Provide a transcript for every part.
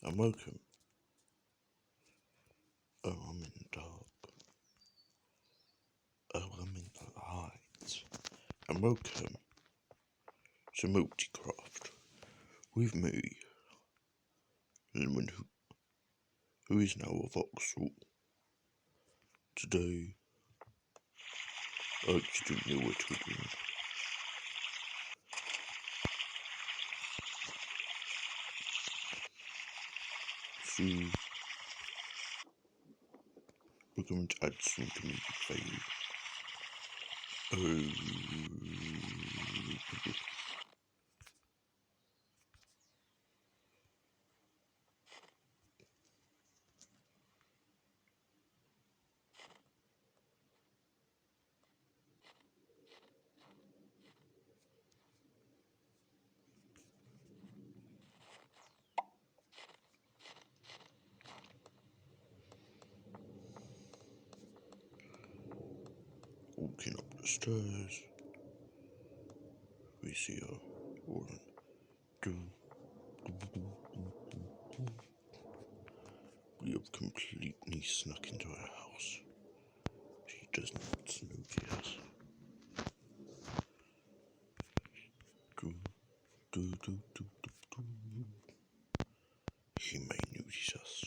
And welcome. Oh, I'm in the dark. Oh, I'm in the light. And welcome to multicraft with me, Lemon, who is now a Vauxhall. Today, I actually didn't know what to do. So, we're going to add some to music for you. Walking up the stairs, we see a woman. We have completely snuck into her house. She does not notice. She may notice us.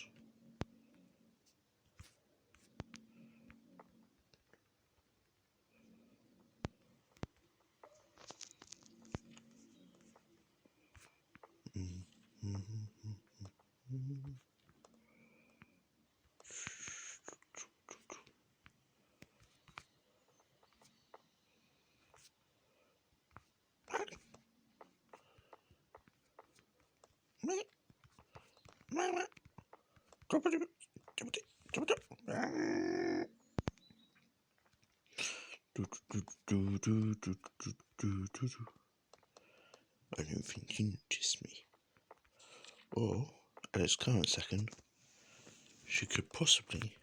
I don't think you noticed me. Or, at its current second, she could possibly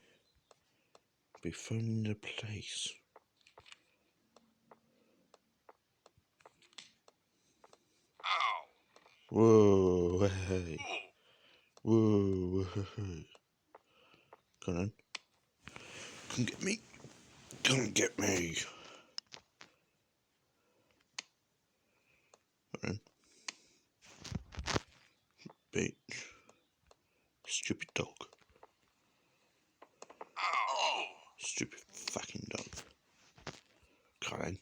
be thrown into place. Whoa, hey. Whoa, hey. Come on. Come get me. Come get me. Come on. Bitch. Stupid dog. Stupid fucking dog. Come on.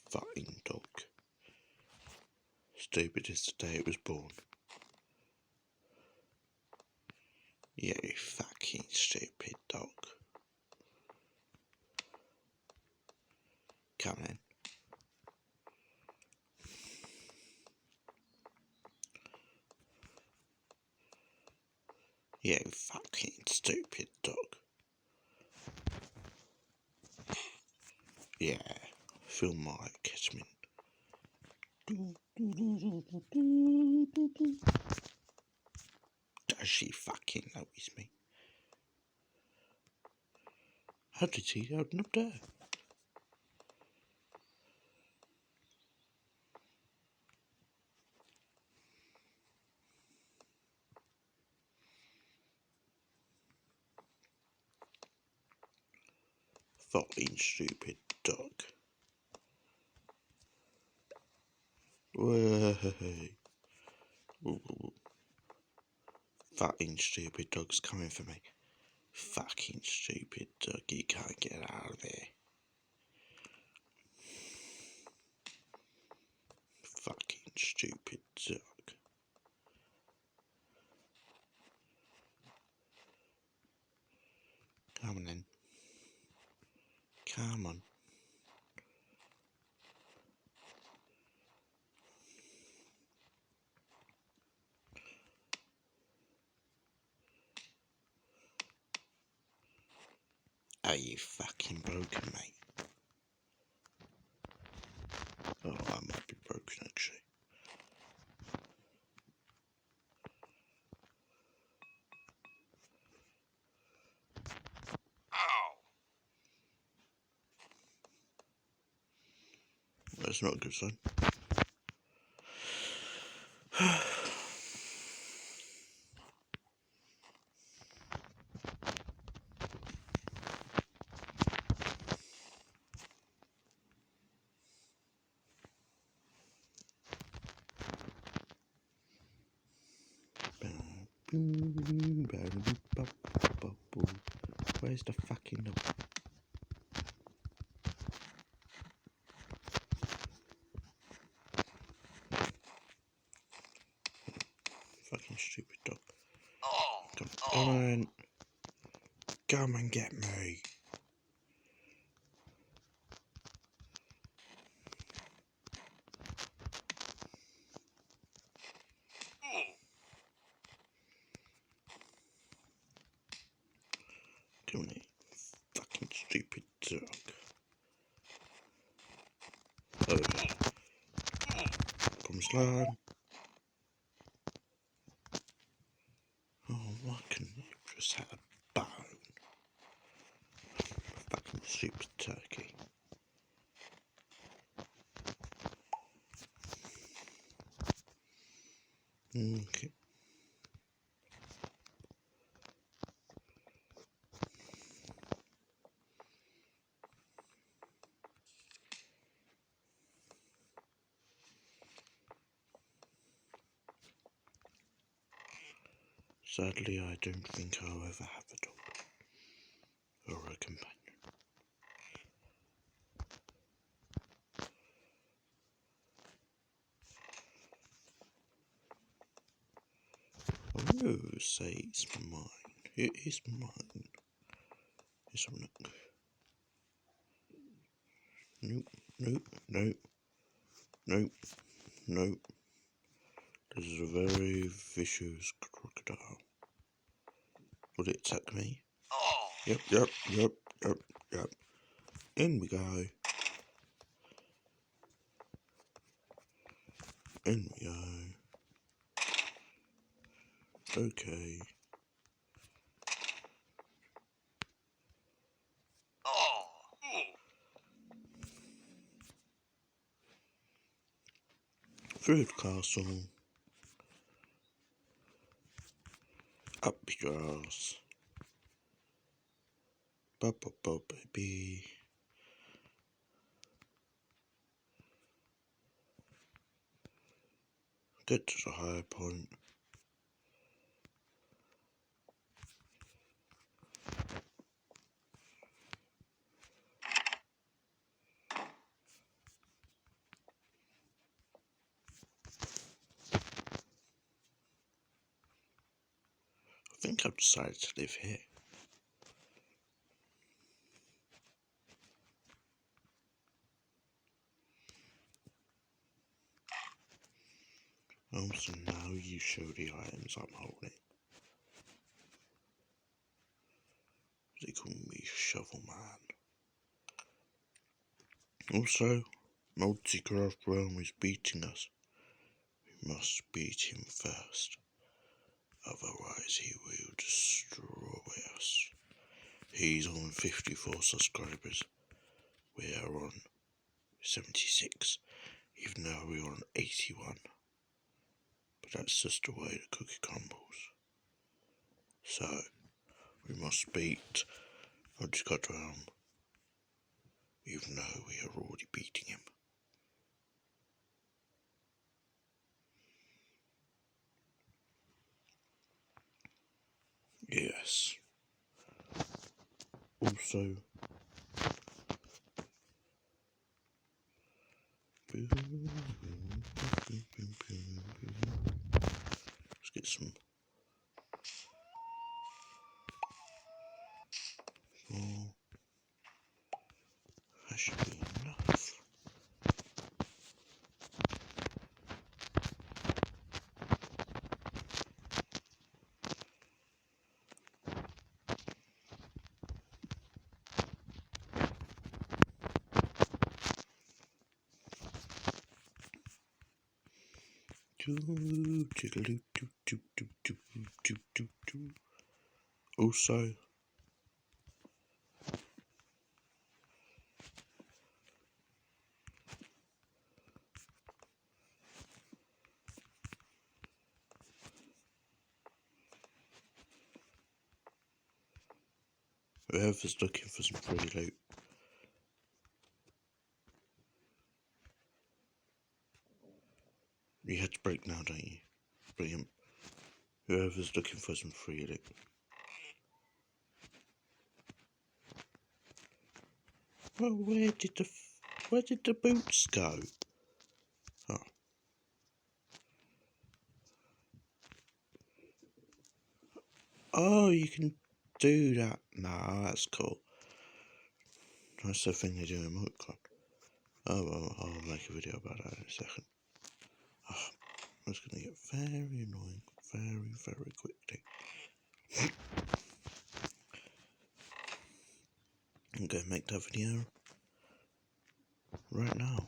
Fucking dog. Stupid as the day it was born. You fucking stupid dog. Come on. You fucking stupid dog. Yeah, feel my catchment. Does she fucking notice me? How did she open up there? Fucking stupid dog. Way. Fucking stupid dog's coming for me. Fucking stupid dog, you can't get out of there. Fucking stupid dog. Come on then. Come on. Are you fucking broken, mate? Oh, I might be broken actually. That's not a good sign. Where's the fucking dog? Fucking stupid dog. Come on. Come and get me. Come on, fucking stupid dog. Oh, come slime. Oh, why couldn't you just have a bone? Fucking stupid turkey. Okay. Sadly, I don't think I'll ever have a dog or a companion. Oh, say it's mine. It is mine. Yes, I'm not. Nope, nope, nope, nope, nope. This is a very vicious crocodile. Would it attack me? Yep, yep, yep, yep, yep. In we go. In we go. Okay. Through the castle. Up your ass. Baby. Get to the high point. I think I've decided to live here. So now you show the items I'm holding. They call me Shovel Man. Also, multicraft realm is beating us. We must beat him first. Otherwise he will destroy us. He's on 54 subscribers. We are on 76. Even though we're on 81. But that's just the way the cookie crumbles. So, we must beat multicraft realm. Even though we are already beating him. Yes. Also, let's get some more. That should be enough. Also, Whoever's looking for some free loot. You had to break now, don't you? Brilliant. Whoever's looking for some free loot. Well, where did the boots go? Oh. Oh, you can do that. Nah, that's cool. That's the thing they do in multicraft. Oh, well, I'll make a video about that in a second. Oh, it's going to get very annoying very, very quickly. I'm going to make that video right now.